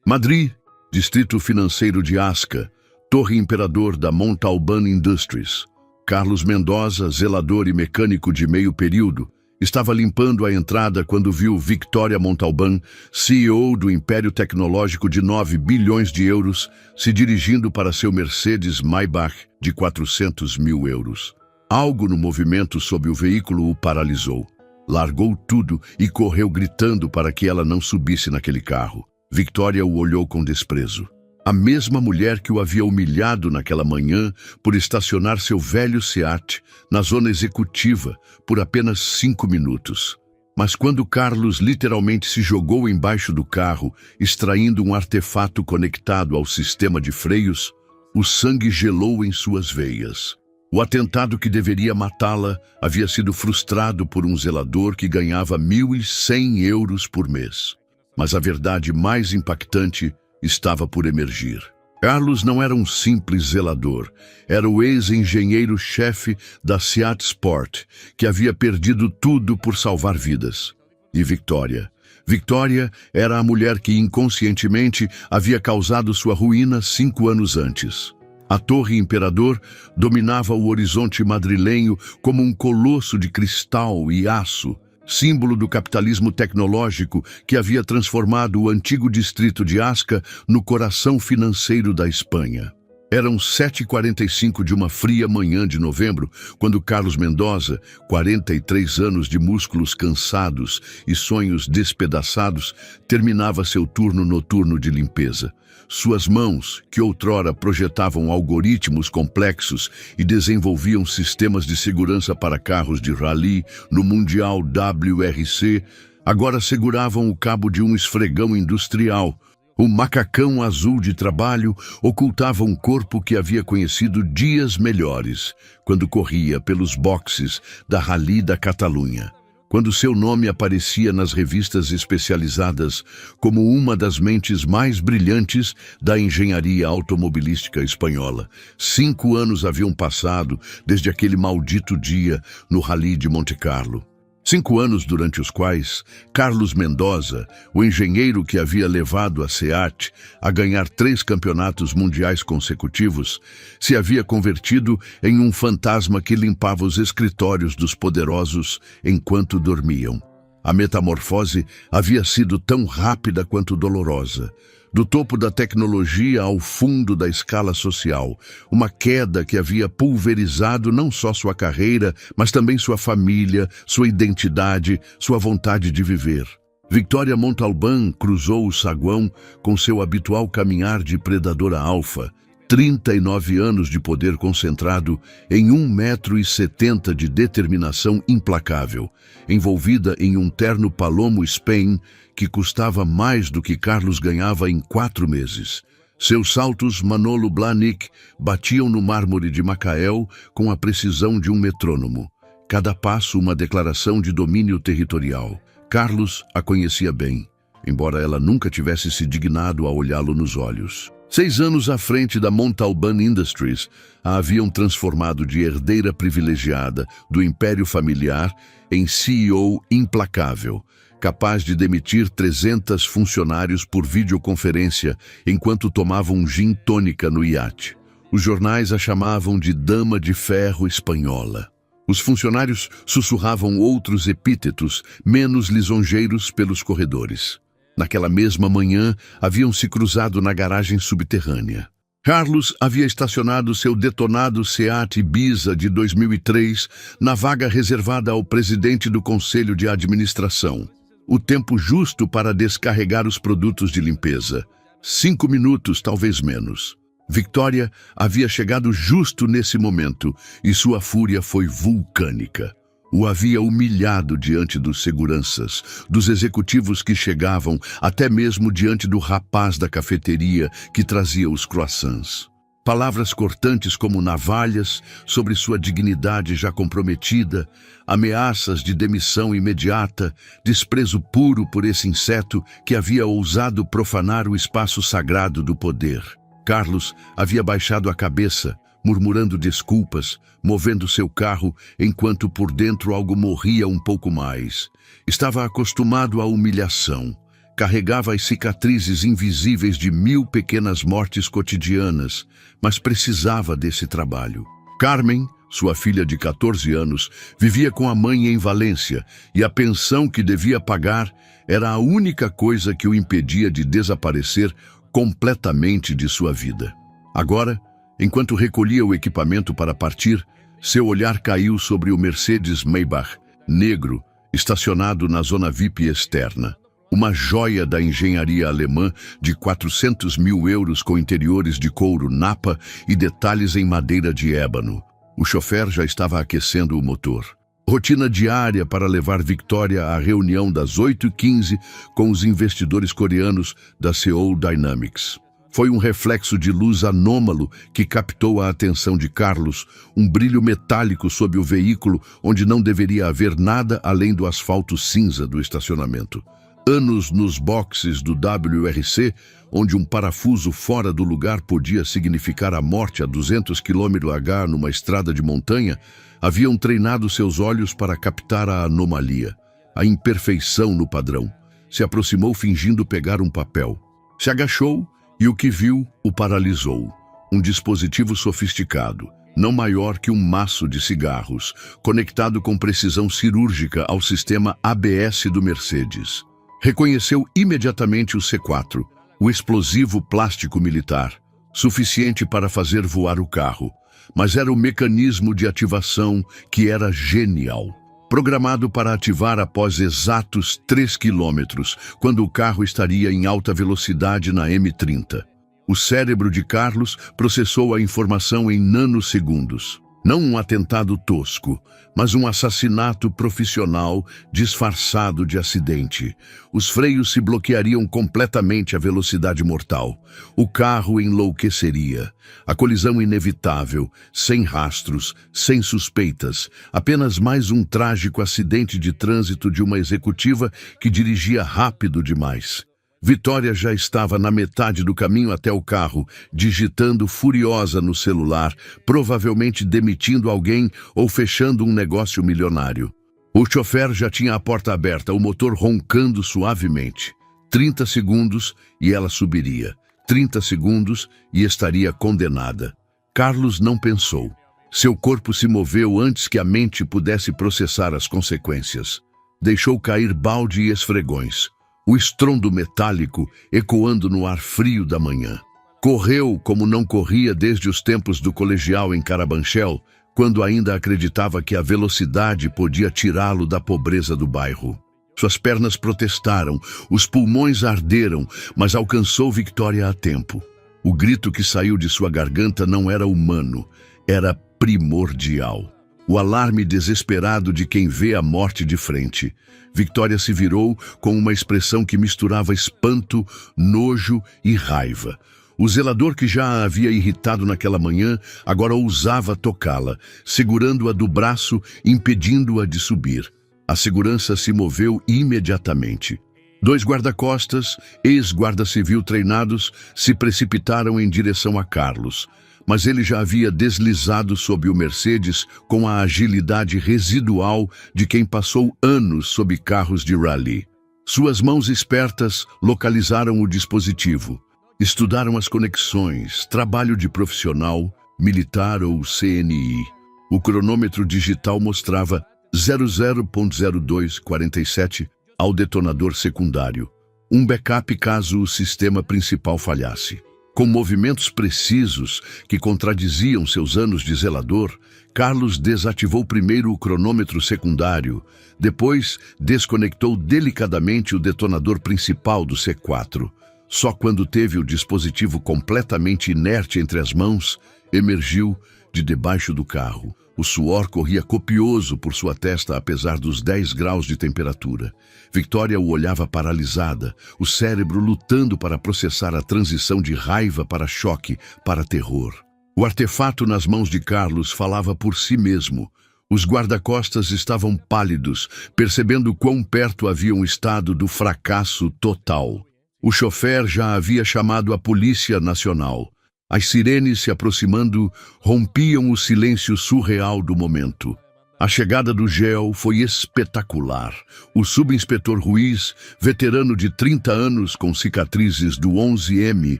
Madrid, distrito financeiro de Asca, Torre Imperador da Montalban Industries. Carlos Mendoza, zelador e mecânico de meio período, estava limpando a entrada quando viu Victoria Montalban, CEO do Império Tecnológico de 9 bilhões de euros, se dirigindo para seu Mercedes Maybach de 400 mil euros. Algo no movimento sob o veículo o paralisou. Largou tudo e correu gritando para que ela não subisse naquele carro. Victoria o olhou com desprezo. A mesma mulher que o havia humilhado naquela manhã por estacionar seu velho Seat na zona executiva por apenas 5 minutos. Mas quando Carlos literalmente se jogou embaixo do carro, extraindo um artefato conectado ao sistema de freios, o sangue gelou em suas veias. O atentado que deveria matá-la havia sido frustrado por um zelador que ganhava 1.100 euros por mês. Mas a verdade mais impactante estava por emergir. Carlos não era um simples zelador, era o ex-engenheiro-chefe da Seat Sport, que havia perdido tudo por salvar vidas. E Victoria? Victoria era a mulher que inconscientemente havia causado sua ruína 5 anos antes. A Torre Imperador dominava o horizonte madrilenho como um colosso de cristal e aço, símbolo do capitalismo tecnológico que havia transformado o antigo distrito de Asca no coração financeiro da Espanha. Eram 7h45 de uma fria manhã de novembro, quando Carlos Mendoza, 43 anos de músculos cansados e sonhos despedaçados, terminava seu turno noturno de limpeza. Suas mãos, que outrora projetavam algoritmos complexos e desenvolviam sistemas de segurança para carros de rally no Mundial WRC, agora seguravam o cabo de um esfregão industrial. O macacão azul de trabalho ocultava um corpo que havia conhecido dias melhores, quando corria pelos boxes da Rally da Catalunha. Quando seu nome aparecia nas revistas especializadas como uma das mentes mais brilhantes da engenharia automobilística espanhola. 5 anos haviam passado desde aquele maldito dia no Rally de Monte Carlo. 5 anos durante os quais Carlos Mendoza, o engenheiro que havia levado a Seat a ganhar 3 campeonatos mundiais consecutivos, se havia convertido em um fantasma que limpava os escritórios dos poderosos enquanto dormiam. A metamorfose havia sido tão rápida quanto dolorosa. Do topo da tecnologia ao fundo da escala social, uma queda que havia pulverizado não só sua carreira, mas também sua família, sua identidade, sua vontade de viver. Victoria Montalban cruzou o saguão com seu habitual caminhar de predadora alfa, 39 anos de poder concentrado em 1,70 m de determinação implacável, envolvida em um terno Palomo Spain que custava mais do que Carlos ganhava em 4 meses. Seus saltos Manolo Blahnik batiam no mármore de Macael com a precisão de um metrônomo. Cada passo uma declaração de domínio territorial. Carlos a conhecia bem, embora ela nunca tivesse se dignado a olhá-lo nos olhos. 6 anos à frente da Montalban Industries, a haviam transformado de herdeira privilegiada do império familiar em CEO implacável, capaz de demitir 300 funcionários por videoconferência enquanto tomavam um gin tônica no iate. Os jornais a chamavam de Dama de Ferro Espanhola. Os funcionários sussurravam outros epítetos menos lisonjeiros pelos corredores. Naquela mesma manhã, haviam se cruzado na garagem subterrânea. Carlos havia estacionado seu detonado Seat Ibiza de 2003 na vaga reservada ao presidente do Conselho de Administração. O tempo justo para descarregar os produtos de limpeza. 5 minutos, talvez menos. Victoria havia chegado justo nesse momento e sua fúria foi vulcânica. O havia humilhado diante dos seguranças, dos executivos que chegavam, até mesmo diante do rapaz da cafeteria que trazia os croissants. Palavras cortantes como navalhas sobre sua dignidade já comprometida, ameaças de demissão imediata, desprezo puro por esse inseto que havia ousado profanar o espaço sagrado do poder. Carlos havia baixado a cabeça, murmurando desculpas, movendo seu carro, enquanto por dentro algo morria um pouco mais. Estava acostumado à humilhação. carregava as cicatrizes invisíveis de 1000 pequenas mortes cotidianas, mas precisava desse trabalho. Carmen, sua filha de 14 anos, vivia com a mãe em Valência e a pensão que devia pagar era a única coisa que o impedia de desaparecer completamente de sua vida. Agora, enquanto recolhia o equipamento para partir, seu olhar caiu sobre o Mercedes Maybach, negro, estacionado na zona VIP externa. Uma joia da engenharia alemã de 400 mil euros com interiores de couro napa e detalhes em madeira de ébano. O chofer já estava aquecendo o motor. Rotina diária para levar Victoria à reunião das 8h15 com os investidores coreanos da Seoul Dynamics. Foi um reflexo de luz anômalo que captou a atenção de Carlos, um brilho metálico sob o veículo onde não deveria haver nada além do asfalto cinza do estacionamento. Anos nos boxes do WRC, onde um parafuso fora do lugar podia significar a morte a 200 km/h numa estrada de montanha, haviam treinado seus olhos para captar a anomalia, a imperfeição no padrão. Se aproximou fingindo pegar um papel. Se agachou e o que viu o paralisou. Um dispositivo sofisticado, não maior que um maço de cigarros, conectado com precisão cirúrgica ao sistema ABS do Mercedes. Reconheceu imediatamente o C4, o explosivo plástico militar, suficiente para fazer voar o carro, mas era o mecanismo de ativação que era genial. Programado para ativar após exatos 3 quilômetros, quando o carro estaria em alta velocidade na M30. O cérebro de Carlos processou a informação em nanosegundos. Não um atentado tosco, mas um assassinato profissional disfarçado de acidente. Os freios se bloqueariam completamente à velocidade mortal. O carro enlouqueceria. A colisão inevitável, sem rastros, sem suspeitas. Apenas mais um trágico acidente de trânsito de uma executiva que dirigia rápido demais. Vitória já estava na metade do caminho até o carro, digitando furiosa no celular, provavelmente demitindo alguém ou fechando um negócio milionário. O chofer já tinha a porta aberta, o motor roncando suavemente. 30 segundos e ela subiria. 30 segundos e estaria condenada. Carlos não pensou. Seu corpo se moveu antes que a mente pudesse processar as consequências. Deixou cair balde e esfregões. O estrondo metálico ecoando no ar frio da manhã. Correu como não corria desde os tempos do colegial em Carabanchel, quando ainda acreditava que a velocidade podia tirá-lo da pobreza do bairro. Suas pernas protestaram, os pulmões arderam, mas alcançou Victoria a tempo. O grito que saiu de sua garganta não era humano, era primordial. O alarme desesperado de quem vê a morte de frente. Victoria se virou com uma expressão que misturava espanto, nojo e raiva. O zelador que já a havia irritado naquela manhã agora ousava tocá-la, segurando-a do braço, impedindo-a de subir. A segurança se moveu imediatamente. 2 guarda-costas, ex-guarda-civil treinados, se precipitaram em direção a Carlos. Mas ele já havia deslizado sob o Mercedes com a agilidade residual de quem passou anos sob carros de rally. Suas mãos espertas localizaram o dispositivo. Estudaram as conexões, trabalho de profissional, militar ou CNI. O cronômetro digital mostrava 00.0247 ao detonador secundário. Um backup caso o sistema principal falhasse. Com movimentos precisos que contradiziam seus anos de zelador, Carlos desativou primeiro o cronômetro secundário, depois desconectou delicadamente o detonador principal do C4. Só quando teve o dispositivo completamente inerte entre as mãos, emergiu de debaixo do carro. O suor corria copioso por sua testa apesar dos 10 graus de temperatura. Victoria o olhava paralisada, o cérebro lutando para processar a transição de raiva para choque, para terror. O artefato nas mãos de Carlos falava por si mesmo. Os guarda-costas estavam pálidos, percebendo quão perto haviam estado do fracasso total. O chofer já havia chamado a Polícia Nacional. As sirenes se aproximando rompiam o silêncio surreal do momento. A chegada do GEL foi espetacular. O subinspetor Ruiz, veterano de 30 anos com cicatrizes do 11M,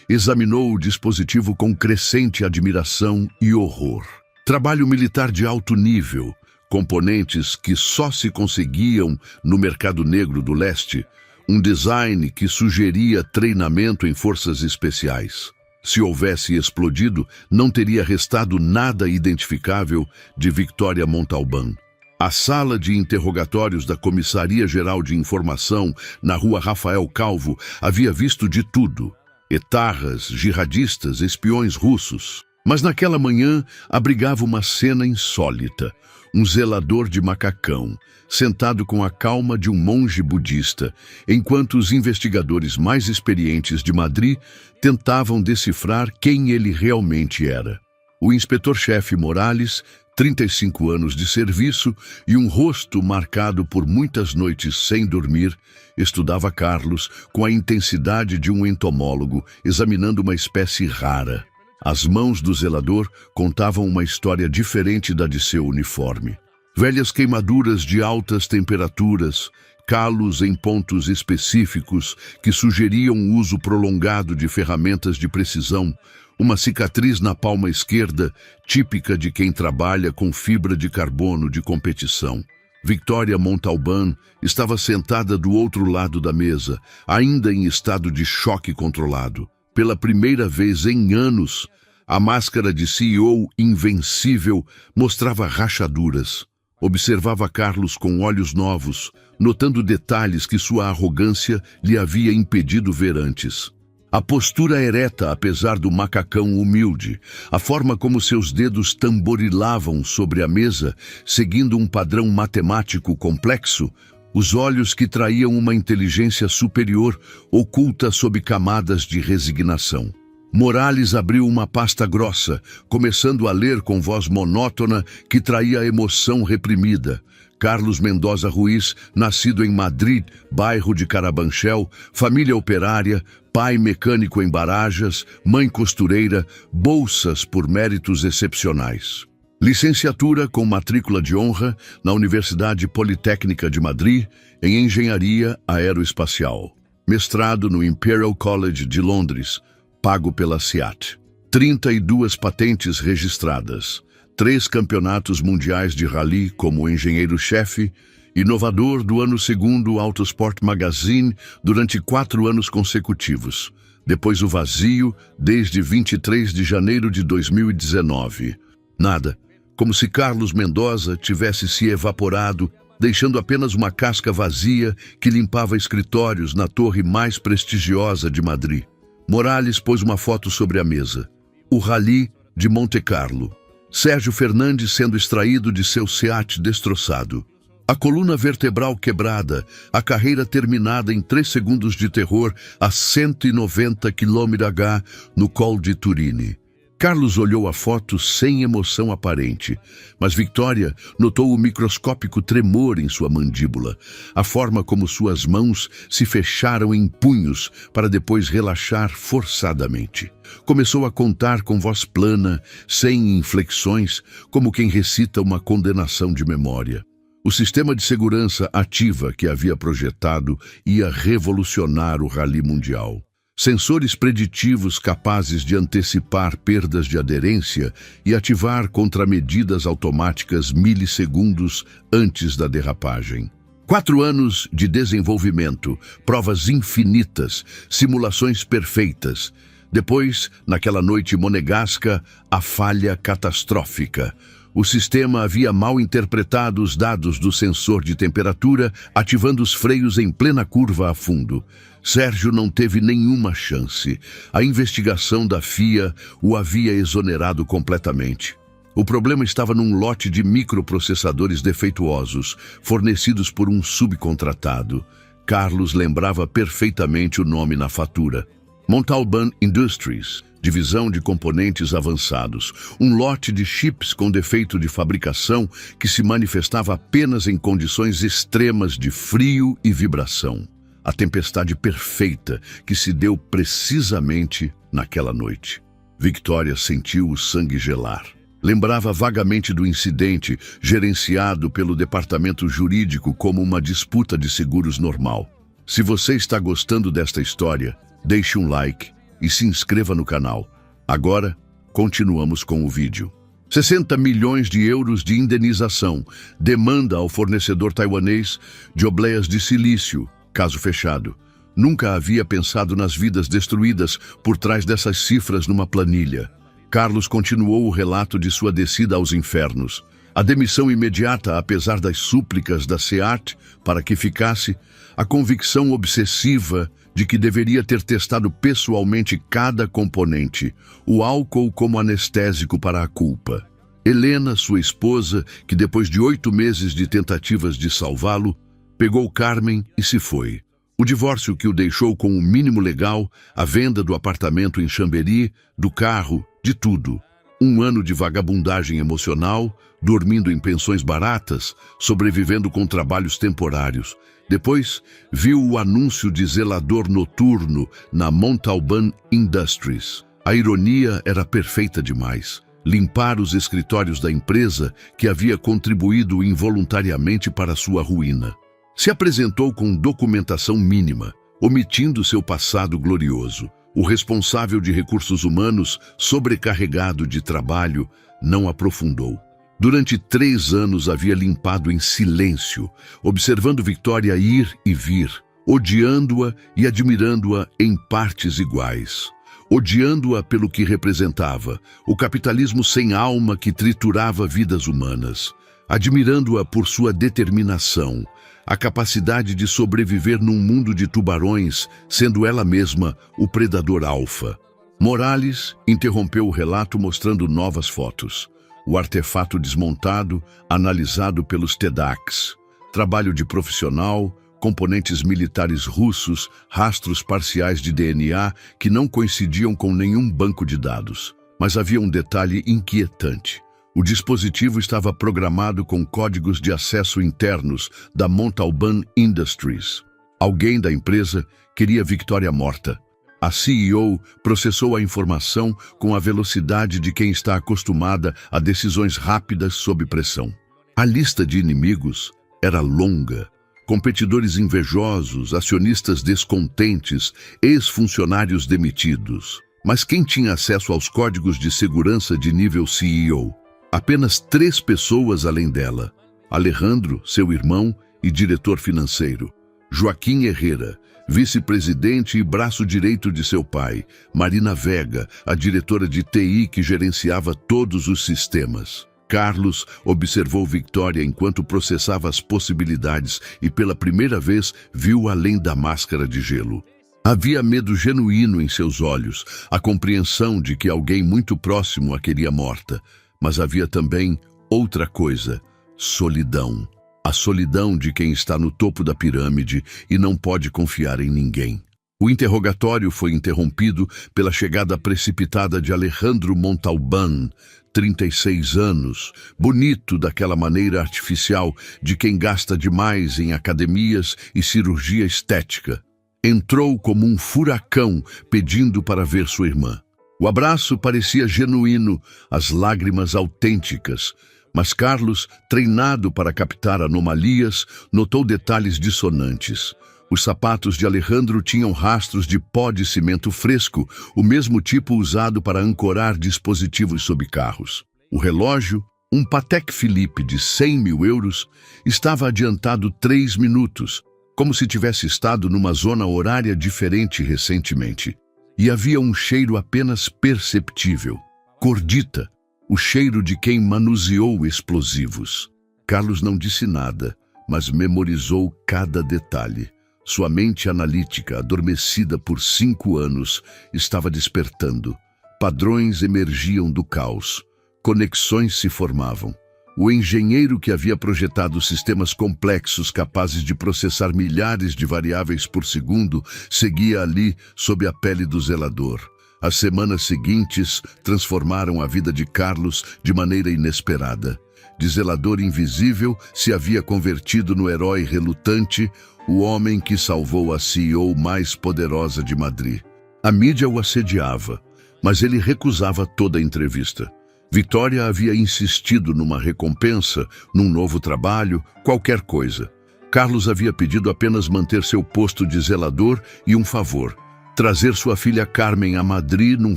examinou o dispositivo com crescente admiração e horror. Trabalho militar de alto nível, componentes que só se conseguiam no mercado negro do leste, um design que sugeria treinamento em forças especiais. Se houvesse explodido, não teria restado nada identificável de Victoria Montalbán. A sala de interrogatórios da Comissaria-Geral de Informação, na rua Rafael Calvo, havia visto de tudo: etarras, jihadistas, espiões russos. Mas naquela manhã abrigava uma cena insólita. Um zelador de macacão, sentado com a calma de um monge budista, enquanto os investigadores mais experientes de Madrid tentavam decifrar quem ele realmente era. O inspetor-chefe Morales, 35 anos de serviço e um rosto marcado por muitas noites sem dormir, estudava Carlos com a intensidade de um entomólogo examinando uma espécie rara. As mãos do zelador contavam uma história diferente da de seu uniforme. Velhas queimaduras de altas temperaturas, calos em pontos específicos que sugeriam o uso prolongado de ferramentas de precisão, uma cicatriz na palma esquerda, típica de quem trabalha com fibra de carbono de competição. Victoria Montalbán estava sentada do outro lado da mesa, ainda em estado de choque controlado. Pela primeira vez em anos, a máscara de CEO invencível mostrava rachaduras. Observava Carlos com olhos novos, notando detalhes que sua arrogância lhe havia impedido ver antes. A postura ereta, apesar do macacão humilde, a forma como seus dedos tamborilavam sobre a mesa, seguindo um padrão matemático complexo, os olhos que traíam uma inteligência superior oculta sob camadas de resignação. Morales abriu uma pasta grossa, começando a ler com voz monótona que traía emoção reprimida. Carlos Mendoza Ruiz, nascido em Madrid, bairro de Carabanchel, família operária, pai mecânico em Barajas, mãe costureira, bolsas por méritos excepcionais. Licenciatura com matrícula de honra na Universidade Politécnica de Madrid, em Engenharia Aeroespacial. Mestrado no Imperial College de Londres, pago pela SEAT. 32 patentes registradas. 3 campeonatos mundiais de rally como engenheiro-chefe, inovador do ano segundo Autosport Magazine durante 4 anos consecutivos. Depois o vazio, desde 23 de janeiro de 2019. Nada. Como se Carlos Mendoza tivesse se evaporado, deixando apenas uma casca vazia que limpava escritórios na torre mais prestigiosa de Madrid. Morales pôs uma foto sobre a mesa. O Rally de Monte Carlo. Sérgio Fernandes sendo extraído de seu SEAT destroçado. A coluna vertebral quebrada, a carreira terminada em 3 segundos de terror a 190 km/h no Col de Turini. Carlos olhou a foto sem emoção aparente, mas Victoria notou o microscópico tremor em sua mandíbula, a forma como suas mãos se fecharam em punhos para depois relaxar forçadamente. Começou a contar com voz plana, sem inflexões, como quem recita uma condenação de memória. O sistema de segurança ativa que havia projetado ia revolucionar o rally mundial. Sensores preditivos capazes de antecipar perdas de aderência e ativar contramedidas automáticas milissegundos antes da derrapagem. 4 anos de desenvolvimento, provas infinitas, simulações perfeitas. Depois, naquela noite monegasca, a falha catastrófica. O sistema havia mal interpretado os dados do sensor de temperatura, ativando os freios em plena curva a fundo. Sérgio não teve nenhuma chance. A investigação da FIA o havia exonerado completamente. O problema estava num lote de microprocessadores defeituosos, fornecidos por um subcontratado. Carlos lembrava perfeitamente o nome na fatura. Montalbán Industries, divisão de componentes avançados, um lote de chips com defeito de fabricação que se manifestava apenas em condições extremas de frio e vibração. A tempestade perfeita que se deu precisamente naquela noite. Victoria sentiu o sangue gelar. Lembrava vagamente do incidente, gerenciado pelo departamento jurídico como uma disputa de seguros normal. Se você está gostando desta história, deixe um like e se inscreva no canal. Agora, continuamos com o vídeo. 60 milhões de euros de indenização, demanda ao fornecedor taiwanês de obleias de silício, caso fechado. Nunca havia pensado nas vidas destruídas por trás dessas cifras numa planilha. Carlos continuou o relato de sua descida aos infernos. A demissão imediata, apesar das súplicas da SEAT para que ficasse, a convicção obsessiva de que deveria ter testado pessoalmente cada componente, o álcool como anestésico para a culpa. Helena, sua esposa, que depois de 8 meses de tentativas de salvá-lo, pegou Carmen e se foi. O divórcio que o deixou com o mínimo legal, a venda do apartamento em Chambéry, do carro, de tudo. 1 ano de vagabundagem emocional, dormindo em pensões baratas, sobrevivendo com trabalhos temporários. Depois, viu o anúncio de zelador noturno na Montalban Industries. A ironia era perfeita demais. Limpar os escritórios da empresa que havia contribuído involuntariamente para sua ruína. Se apresentou com documentação mínima, omitindo seu passado glorioso. O responsável de recursos humanos, sobrecarregado de trabalho, não aprofundou. Durante 3 anos havia limpado em silêncio, observando Victoria ir e vir, odiando-a e admirando-a em partes iguais. Odiando-a pelo que representava, o capitalismo sem alma que triturava vidas humanas. Admirando-a por sua determinação, a capacidade de sobreviver num mundo de tubarões, sendo ela mesma o predador alfa. Morales interrompeu o relato mostrando novas fotos. O artefato desmontado, analisado pelos TEDx. Trabalho de profissional, componentes militares russos, rastros parciais de DNA que não coincidiam com nenhum banco de dados. Mas havia um detalhe inquietante. O dispositivo estava programado com códigos de acesso internos da Montalban Industries. Alguém da empresa queria Victoria morta. A CEO processou a informação com a velocidade de quem está acostumada a decisões rápidas sob pressão. A lista de inimigos era longa. Competidores invejosos, acionistas descontentes, ex-funcionários demitidos. Mas quem tinha acesso aos códigos de segurança de nível CEO? Apenas 3 pessoas além dela. Alejandro, seu irmão e diretor financeiro. Joaquim Herrera, vice-presidente e braço direito de seu pai. Marina Vega, a diretora de TI que gerenciava todos os sistemas. Carlos observou Victoria enquanto processava as possibilidades e pela primeira vez viu além da máscara de gelo. Havia medo genuíno em seus olhos, a compreensão de que alguém muito próximo a queria morta. Mas havia também outra coisa, solidão. A solidão de quem está no topo da pirâmide e não pode confiar em ninguém. O interrogatório foi interrompido pela chegada precipitada de Alejandro Montalban, 36 anos, bonito daquela maneira artificial de quem gasta demais em academias e cirurgia estética. Entrou como um furacão pedindo para ver sua irmã. O abraço parecia genuíno, as lágrimas autênticas, mas Carlos, treinado para captar anomalias, notou detalhes dissonantes. Os sapatos de Alejandro tinham rastros de pó de cimento fresco, o mesmo tipo usado para ancorar dispositivos sob carros. O relógio, um Patek Philippe de 100 mil euros, estava adiantado 3 minutos, como se tivesse estado numa zona horária diferente recentemente. E havia um cheiro apenas perceptível. Cordita, o cheiro de quem manuseou explosivos. Carlos não disse nada, mas memorizou cada detalhe. Sua mente analítica, adormecida por 5 anos, estava despertando. Padrões emergiam do caos. Conexões se formavam. O engenheiro que havia projetado sistemas complexos capazes de processar milhares de variáveis por segundo seguia ali sob a pele do zelador. As semanas seguintes transformaram a vida de Carlos de maneira inesperada. De zelador invisível se havia convertido no herói relutante, o homem que salvou a CEO mais poderosa de Madrid. A mídia o assediava, mas ele recusava toda entrevista. Victoria havia insistido numa recompensa, num novo trabalho, qualquer coisa. Carlos havia pedido apenas manter seu posto de zelador e um favor: trazer sua filha Carmen a Madrid num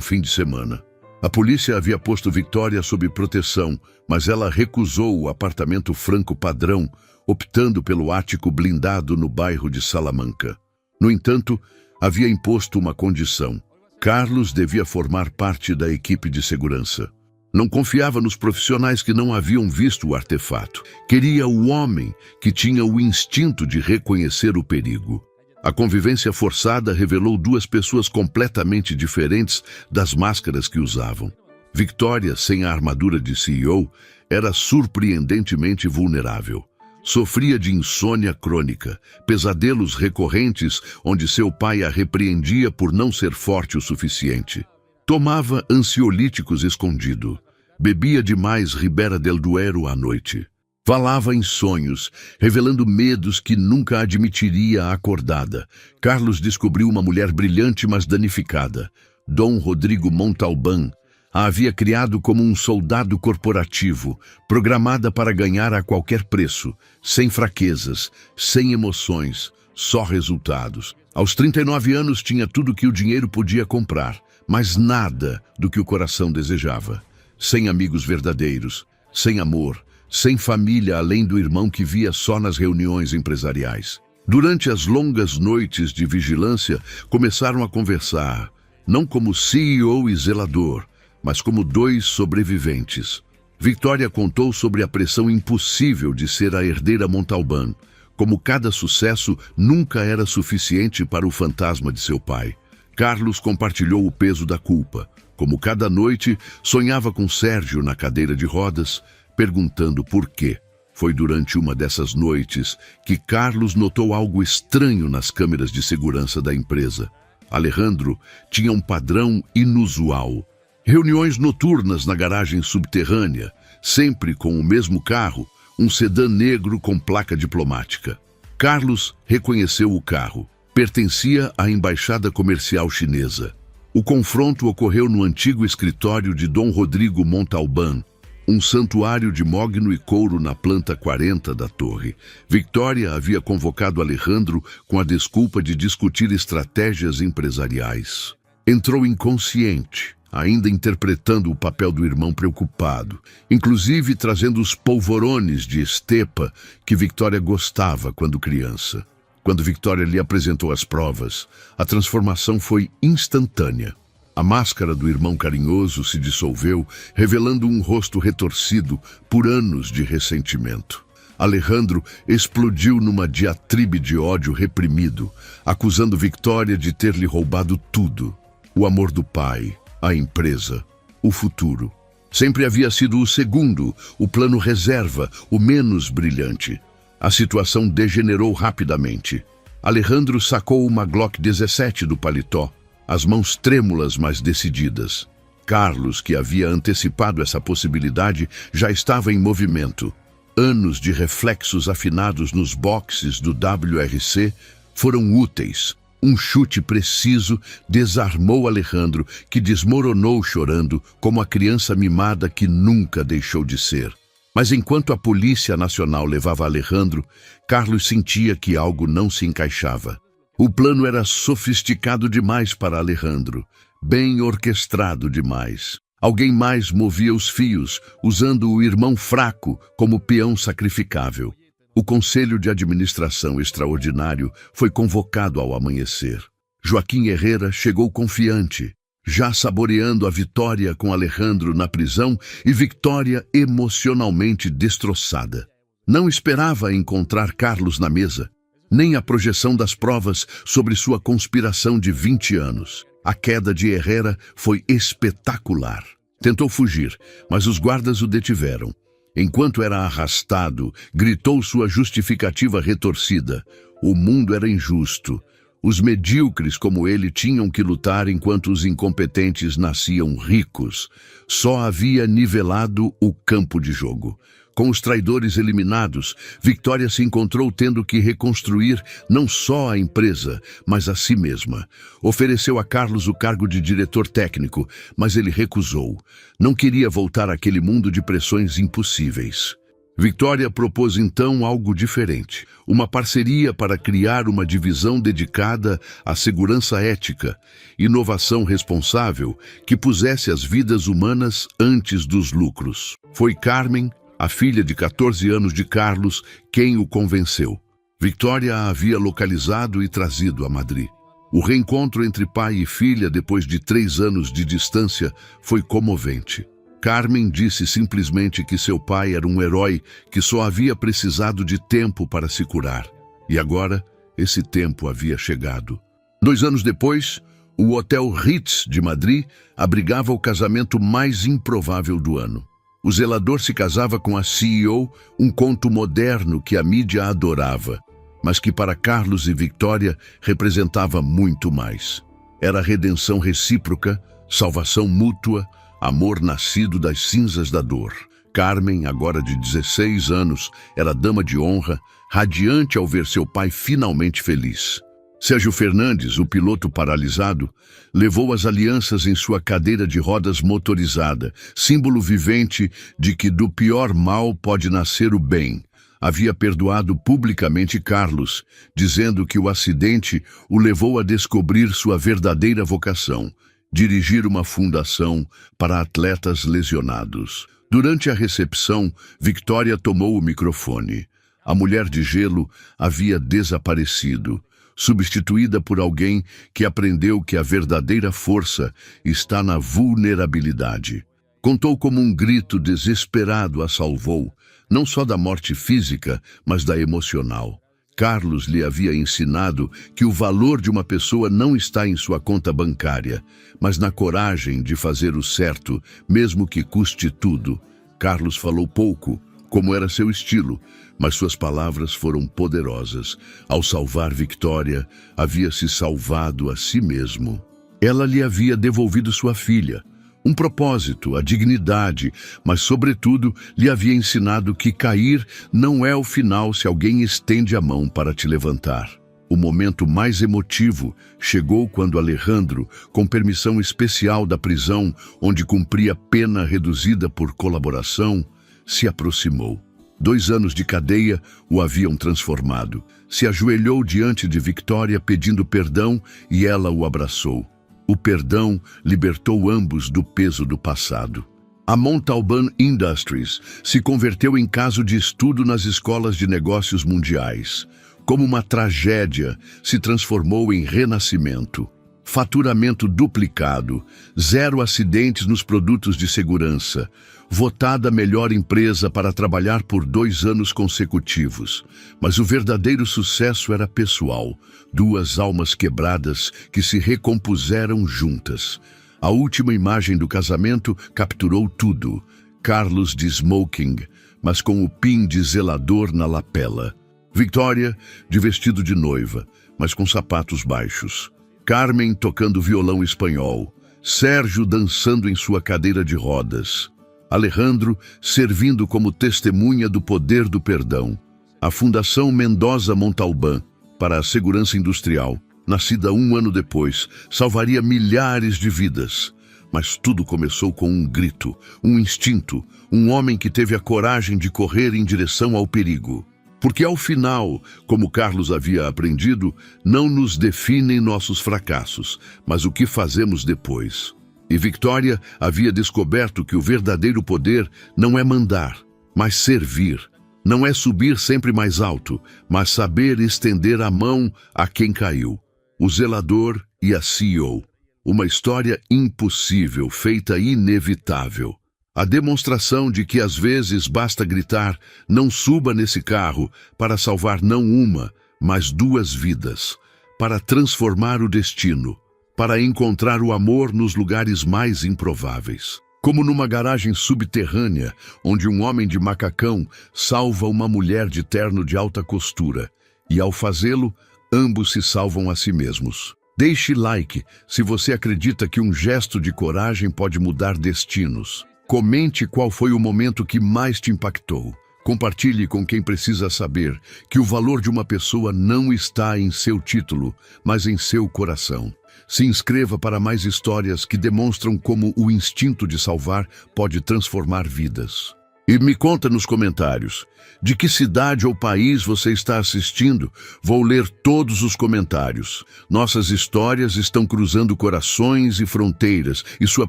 fim de semana. A polícia havia posto Victoria sob proteção, mas ela recusou o apartamento franco padrão, optando pelo ático blindado no bairro de Salamanca. No entanto, havia imposto uma condição: Carlos devia formar parte da equipe de segurança. Não confiava nos profissionais que não haviam visto o artefato. Queria o homem que tinha o instinto de reconhecer o perigo. A convivência forçada revelou duas pessoas completamente diferentes das máscaras que usavam. Victoria, sem a armadura de CEO, era surpreendentemente vulnerável. Sofria de insônia crônica, pesadelos recorrentes onde seu pai a repreendia por não ser forte o suficiente. Tomava ansiolíticos escondido. Bebia demais Ribera del Duero à noite. Falava em sonhos, revelando medos que nunca admitiria acordada. Carlos descobriu uma mulher brilhante, mas danificada. Dom Rodrigo Montalbán a havia criado como um soldado corporativo, programada para ganhar a qualquer preço, sem fraquezas, sem emoções, só resultados. Aos 39 anos tinha tudo que o dinheiro podia comprar, mas nada do que o coração desejava. Sem amigos verdadeiros, sem amor, sem família além do irmão que via só nas reuniões empresariais. Durante as longas noites de vigilância, começaram a conversar, não como CEO e zelador, mas como dois sobreviventes. Victoria contou sobre a pressão impossível de ser a herdeira Montalbán, como cada sucesso nunca era suficiente para o fantasma de seu pai. Carlos compartilhou o peso da culpa. Como cada noite, sonhava com Sérgio na cadeira de rodas, perguntando por quê. Foi durante uma dessas noites que Carlos notou algo estranho nas câmeras de segurança da empresa. Alejandro tinha um padrão inusual. Reuniões noturnas na garagem subterrânea, sempre com o mesmo carro, um sedã negro com placa diplomática. Carlos reconheceu o carro. Pertencia à embaixada comercial chinesa. O confronto ocorreu no antigo escritório de Dom Rodrigo Montalbán, um santuário de mogno e couro na planta 40 da torre. Victoria havia convocado Alejandro com a desculpa de discutir estratégias empresariais. Entrou inconsciente, ainda interpretando o papel do irmão preocupado, inclusive trazendo os polvorones de estepa que Victoria gostava quando criança. Quando Victoria lhe apresentou as provas, a transformação foi instantânea. A máscara do irmão carinhoso se dissolveu, revelando um rosto retorcido por anos de ressentimento. Alejandro explodiu numa diatribe de ódio reprimido, acusando Victoria de ter lhe roubado tudo: o amor do pai, a empresa, o futuro. Sempre havia sido o segundo, o plano reserva, o menos brilhante. A situação degenerou rapidamente. Alejandro sacou uma Glock 17 do paletó, as mãos trêmulas, mas decididas. Carlos, que havia antecipado essa possibilidade, já estava em movimento. Anos de reflexos afinados nos boxes do WRC foram úteis. Um chute preciso desarmou Alejandro, que desmoronou chorando, como a criança mimada que nunca deixou de ser. Mas enquanto a Polícia Nacional levava Alejandro, Carlos sentia que algo não se encaixava. O plano era sofisticado demais para Alejandro, bem orquestrado demais. Alguém mais movia os fios, usando o irmão fraco como peão sacrificável. O Conselho de Administração Extraordinário foi convocado ao amanhecer. Joaquim Herrera chegou confiante, já saboreando a vitória com Alejandro na prisão e Victoria emocionalmente destroçada. Não esperava encontrar Carlos na mesa, nem a projeção das provas sobre sua conspiração de 20 anos. A queda de Herrera foi espetacular. Tentou fugir, mas os guardas o detiveram. Enquanto era arrastado, gritou sua justificativa retorcida: o mundo era injusto. Os medíocres como ele tinham que lutar enquanto os incompetentes nasciam ricos. Só havia nivelado o campo de jogo. Com os traidores eliminados, Victoria se encontrou tendo que reconstruir não só a empresa, mas a si mesma. Ofereceu a Carlos o cargo de diretor técnico, mas ele recusou. Não queria voltar àquele mundo de pressões impossíveis. Victoria propôs então algo diferente, uma parceria para criar uma divisão dedicada à segurança ética, inovação responsável que pusesse as vidas humanas antes dos lucros. Foi Carmen, a filha de 14 anos de Carlos, quem o convenceu. Victoria a havia localizado e trazido a Madrid. O reencontro entre pai e filha depois de 3 anos de distância foi comovente. Carmen disse simplesmente que seu pai era um herói que só havia precisado de tempo para se curar. E agora, esse tempo havia chegado. 2 anos depois, o Hotel Ritz de Madrid abrigava o casamento mais improvável do ano. O zelador se casava com a CEO, um conto moderno que a mídia adorava, mas que para Carlos e Victoria representava muito mais. Era redenção recíproca, salvação mútua, amor nascido das cinzas da dor. Carmen, agora de 16 anos, era dama de honra, radiante ao ver seu pai finalmente feliz. Sérgio Fernandes, o piloto paralisado, levou as alianças em sua cadeira de rodas motorizada, símbolo vivente de que do pior mal pode nascer o bem. Havia perdoado publicamente Carlos, dizendo que o acidente o levou a descobrir sua verdadeira vocação: dirigir uma fundação para atletas lesionados. Durante a recepção, Victoria tomou o microfone. A mulher de gelo havia desaparecido, substituída por alguém que aprendeu que a verdadeira força está na vulnerabilidade. Contou como um grito desesperado a salvou, não só da morte física, mas da emocional. Carlos lhe havia ensinado que o valor de uma pessoa não está em sua conta bancária, mas na coragem de fazer o certo, mesmo que custe tudo. Carlos falou pouco, como era seu estilo, mas suas palavras foram poderosas. Ao salvar Victoria, havia se salvado a si mesmo. Ela lhe havia devolvido sua filha, um propósito, a dignidade, mas, sobretudo, lhe havia ensinado que cair não é o final se alguém estende a mão para te levantar. O momento mais emotivo chegou quando Alejandro, com permissão especial da prisão, onde cumpria pena reduzida por colaboração, se aproximou. 2 anos de cadeia o haviam transformado. Se ajoelhou diante de Victoria pedindo perdão e ela o abraçou. O perdão libertou ambos do peso do passado. A Montalban Industries se converteu em caso de estudo nas escolas de negócios mundiais. Como uma tragédia, se transformou em renascimento. Faturamento duplicado, 0 acidentes nos produtos de segurança, votada a melhor empresa para trabalhar por 2 anos consecutivos. Mas o verdadeiro sucesso era pessoal, 2 almas quebradas que se recompuseram juntas. A última imagem do casamento capturou tudo. Carlos de smoking, mas com o pin de zelador na lapela. Victoria de vestido de noiva, mas com sapatos baixos. Carmen tocando violão espanhol, Sérgio dançando em sua cadeira de rodas, Alejandro servindo como testemunha do poder do perdão. A Fundação Mendoza Montalban para a Segurança Industrial, nascida 1 ano depois, salvaria milhares de vidas. Mas tudo começou com um grito, um instinto, um homem que teve a coragem de correr em direção ao perigo. Porque ao final, como Carlos havia aprendido, não nos definem nossos fracassos, mas o que fazemos depois. E Victoria havia descoberto que o verdadeiro poder não é mandar, mas servir. Não é subir sempre mais alto, mas saber estender a mão a quem caiu. O zelador e a CEO. Uma história impossível, feita inevitável. A demonstração de que às vezes basta gritar, não suba nesse carro, para salvar não uma, mas 2 vidas, para transformar o destino, para encontrar o amor nos lugares mais improváveis. Como numa garagem subterrânea, onde um homem de macacão salva uma mulher de terno de alta costura, e ao fazê-lo, ambos se salvam a si mesmos. Deixe like se você acredita que um gesto de coragem pode mudar destinos. Comente qual foi o momento que mais te impactou. Compartilhe com quem precisa saber que o valor de uma pessoa não está em seu título, mas em seu coração. Se inscreva para mais histórias que demonstram como o instinto de salvar pode transformar vidas. E me conta nos comentários, de que cidade ou país você está assistindo? Vou ler todos os comentários. Nossas histórias estão cruzando corações e fronteiras, e sua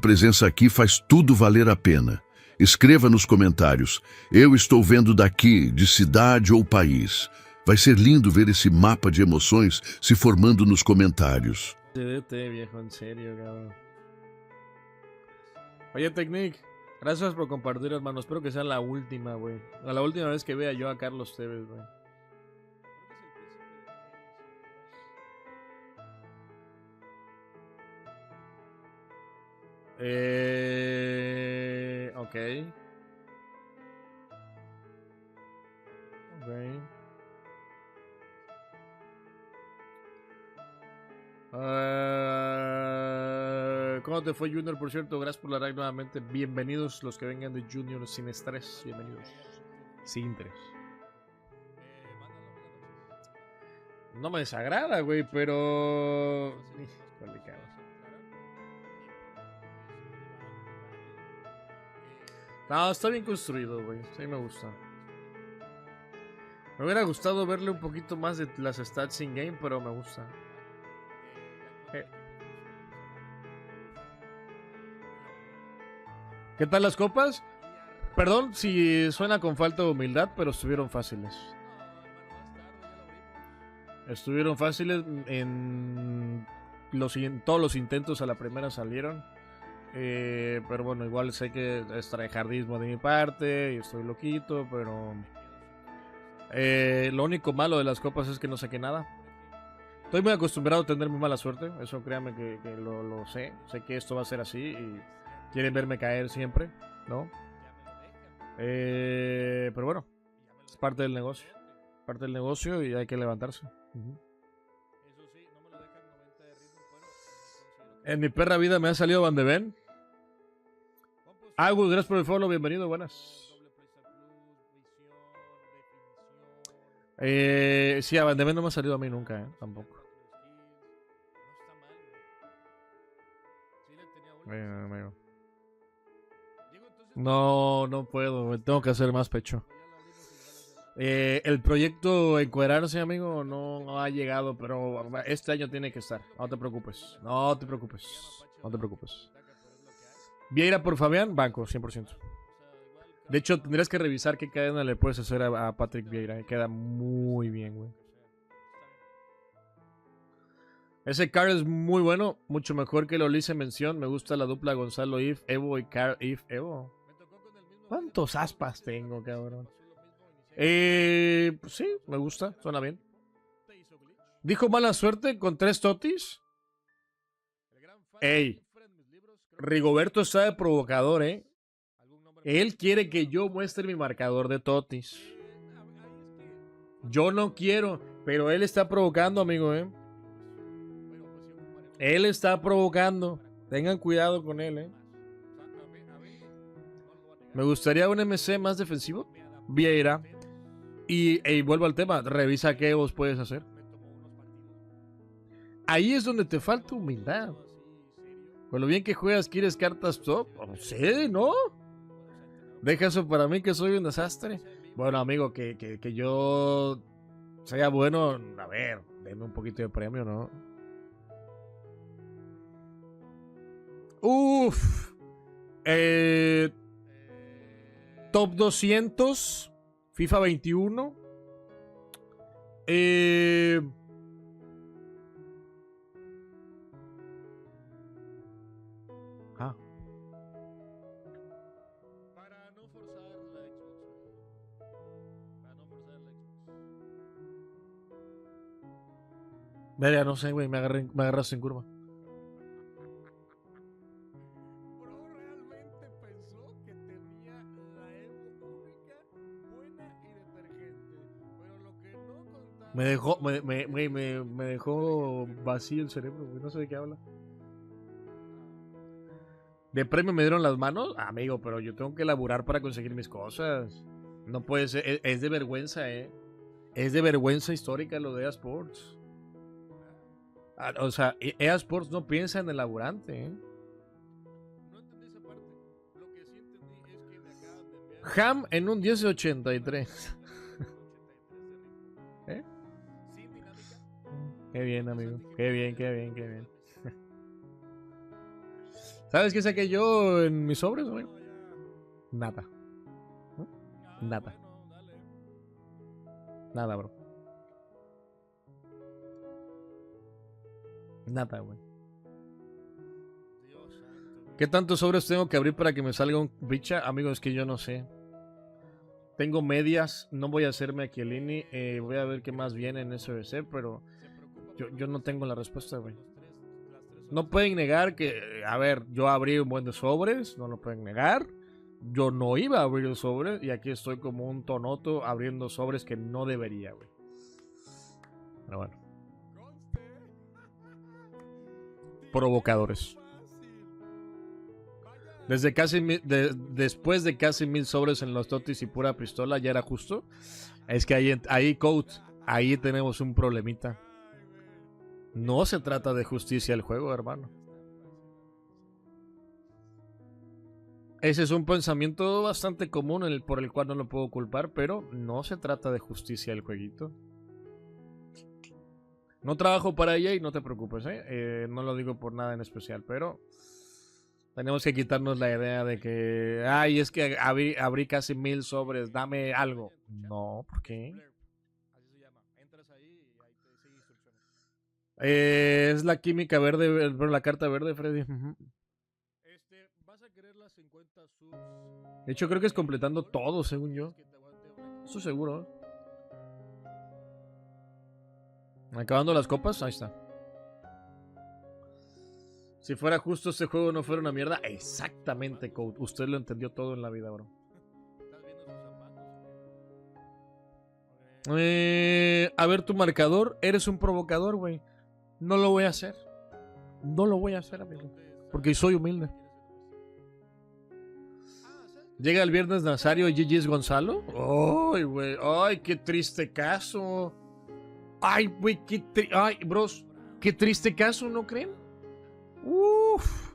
presença aqui faz tudo valer a pena. Escreva nos comentários, eu estou vendo daqui, de cidade ou país. Vai ser lindo ver esse mapa de emoções se formando nos comentários. Viejo, en serio, cabrón. Oye, Technic, gracias por compartir, hermano. Espero que sea la última, güey. La última vez que vea yo a Carlos Tevez, güey. Ok. Ok. ¿Cómo te fue, Junior? Por cierto, gracias por la like nuevamente. Bienvenidos los que vengan de Junior sin estrés. Bienvenidos. Sin estrés. No me desagrada, güey, pero... Híjole, cabrón. No, está bien construido, güey. Sí me gusta. Me hubiera gustado verle un poquito más de las stats in-game, pero me gusta. ¿Qué tal las copas? Perdón si suena con falta de humildad, pero estuvieron fáciles. Estuvieron fáciles en todos los intentos a la primera salieron. Pero bueno, igual sé que es tryhardismo de mi parte y estoy loquito, pero... lo único malo de las copas es que no saqué nada. Estoy muy acostumbrado a tener muy mala suerte, eso créanme que lo sé. Sé que esto va a ser así y quieren verme caer siempre, ¿no? Pero bueno, es parte del negocio. Parte del negocio y hay que levantarse. En mi perra vida me ha salido Van de Ven. Agus, gracias por el follow, bienvenido, buenas. Sí, a Van de Ven no me ha salido a mí nunca, tampoco. No, no puedo, me tengo que hacer más pecho. El proyecto Encuadrarse, amigo, no ha llegado, pero este año tiene que estar. No te preocupes, no te preocupes, no te preocupes. Vieira por Fabián, banco, 100%. De hecho, tendrías que revisar qué cadena le puedes hacer a Patrick Vieira. Queda muy bien, güey. Ese card es muy bueno, mucho mejor que lo hice mención. Me gusta la dupla Gonzalo If, Evo y Car If, Evo. ¿Cuántos aspas tengo, cabrón? Pues sí, me gusta, suena bien. Dijo mala suerte con 3 totis. Ey, Rigoberto está de provocador, Él quiere que yo muestre mi marcador de totis. Yo no quiero, pero él está provocando, amigo, Él está provocando. Tengan cuidado con él, Me gustaría un MC más defensivo. Vieira. Y vuelvo al tema. Revisa qué vos puedes hacer. Ahí es donde te falta humildad. Con lo bien que juegas, ¿quieres cartas top? No sé, ¿no? Deja eso para mí, que soy un desastre. Bueno, amigo, que yo sea bueno. A ver, denme un poquito de premio, ¿no? Uff. Top 200. FIFA 21. Para no forzar la Xbox. Para no forzar la Xbox. Verga, no sé, güey, me agarras en curva. Bro realmente pensó que tenía la Evo única, buena y detergente. Pero lo que no contaba... Me dejó vacío el cerebro, güey. No sé de qué habla. ¿De premio me dieron las manos? Amigo, pero yo tengo que laburar para conseguir mis cosas. No puede ser, es de vergüenza, Es de vergüenza histórica lo de EA Sports. O sea, EA Sports no piensa en el laburante, No entendí esa parte. Lo que sí entendí es que me acaban de enviar... Ham en un 1083. ¿Eh? Qué bien, amigo. Qué bien, qué bien, qué bien. ¿Sabes qué saqué yo en mis sobres, güey? Nada. Nada. Nada, bro. Nada, güey. ¿Qué tantos sobres tengo que abrir para que me salga un bicha? Amigo, es que yo no sé. Tengo medias, no voy a hacerme aquí el INI. Voy a ver qué más viene en SBC, pero yo no tengo la respuesta, güey. No pueden negar que, a ver, yo abrí un buen de sobres, no lo pueden negar. Yo no iba a abrir el sobre y aquí estoy como un tonoto abriendo sobres que no debería, güey. Pero bueno. Provocadores. Después de casi 1000 sobres en los totis y pura pistola, ya era justo. Es que ahí Code, ahí tenemos un problemita. No se trata de justicia el juego, hermano. Ese es un pensamiento bastante común por el cual no lo puedo culpar, pero no se trata de justicia el jueguito. No trabajo para ella y no te preocupes, no lo digo por nada en especial, pero tenemos que quitarnos la idea de que, ay, es que abrí casi 1000 sobres, dame algo. No, ¿por qué? Es la química verde, la carta verde, Freddy. Vas a querer las 50 subs. De hecho, creo que es completando todo, según yo. Estoy seguro. Acabando las copas, ahí está. Si fuera justo, este juego no fuera una mierda. Exactamente, Code. Usted lo entendió todo en la vida, bro. A ver tu marcador. Eres un provocador, güey. No lo voy a hacer. No lo voy a hacer, amigo. Porque soy humilde. Llega el viernes Nazario y GG's Gonzalo. Ay, güey. Ay, qué triste caso. Ay, güey, ay, bros. Qué triste caso, ¿no creen? Uf.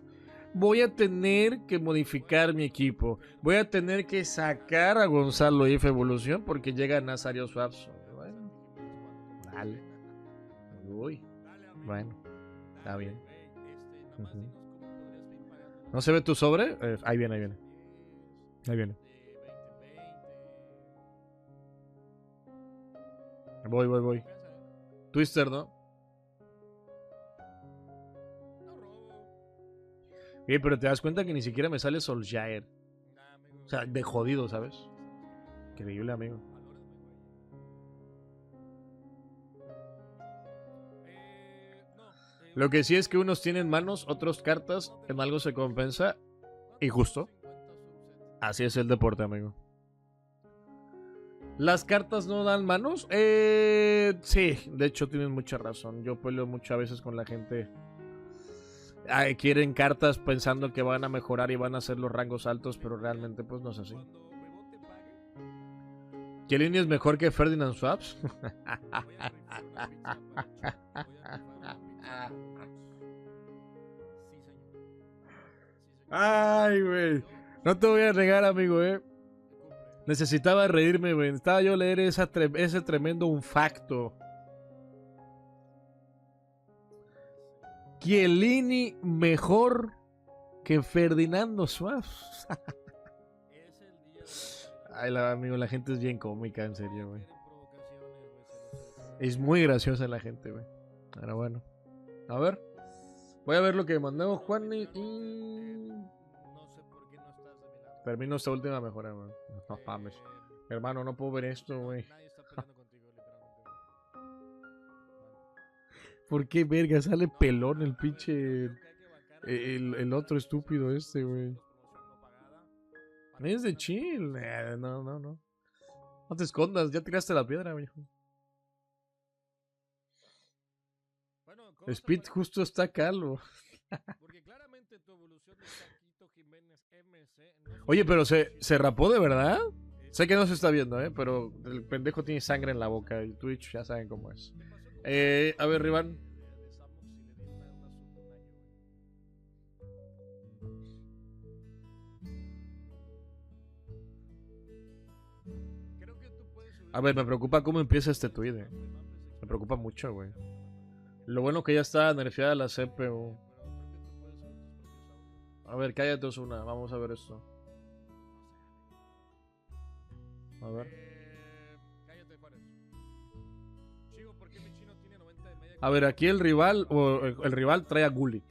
Voy a tener que modificar mi equipo. Voy a tener que sacar a Gonzalo IF Evolución porque llega Nazario Swaps. Bueno. Dale. Uy. Bueno. Está bien. ¿No se ve tu sobre? Ahí viene, ahí viene. Ahí viene. Voy. Twister, ¿no? Pero te das cuenta que ni siquiera me sale Solskjaer. O sea, de jodido, ¿sabes? Increíble, amigo. Lo que sí es que unos tienen manos, otros cartas. En algo se compensa. Y justo. Así es el deporte, amigo. ¿Las cartas no dan manos? Sí, de hecho tienen mucha razón. Yo peleo muchas veces con la gente. Quieren cartas pensando que van a mejorar y van a hacer los rangos altos, pero realmente pues no es así. ¿Chiellini es mejor que Ferdinand Swaps? Ay, güey. No te voy a negar, amigo, Necesitaba reírme, güey. Necesitaba yo leer ese tremendo un facto. Chiellini mejor que Ferdinando Swaps. Ay, amigo, la gente es bien cómica, en serio, güey. Es muy graciosa la gente, güey. Pero bueno. A ver. Voy a ver lo que mandó Juan y... Termino esta última mejora, güey. No mames. Hermano, no puedo ver esto, güey. ¿Por qué, verga? Sale pelón el pinche... El otro estúpido este, güey. Es de chill. No. No te escondas, ya tiraste la piedra, güey. Speed justo está calvo. Oye, pero ¿se rapó de verdad? Sé que no se está viendo, pero el pendejo tiene sangre en la boca y Twitch ya saben cómo es. A ver, Rivan. A ver, me preocupa cómo empieza este tweet. Me preocupa mucho, güey. Lo bueno que ya está nerfeada la CPU. A ver, cállate, Osuna. Vamos a ver esto. A ver. A ver, aquí el rival trae a Gullit.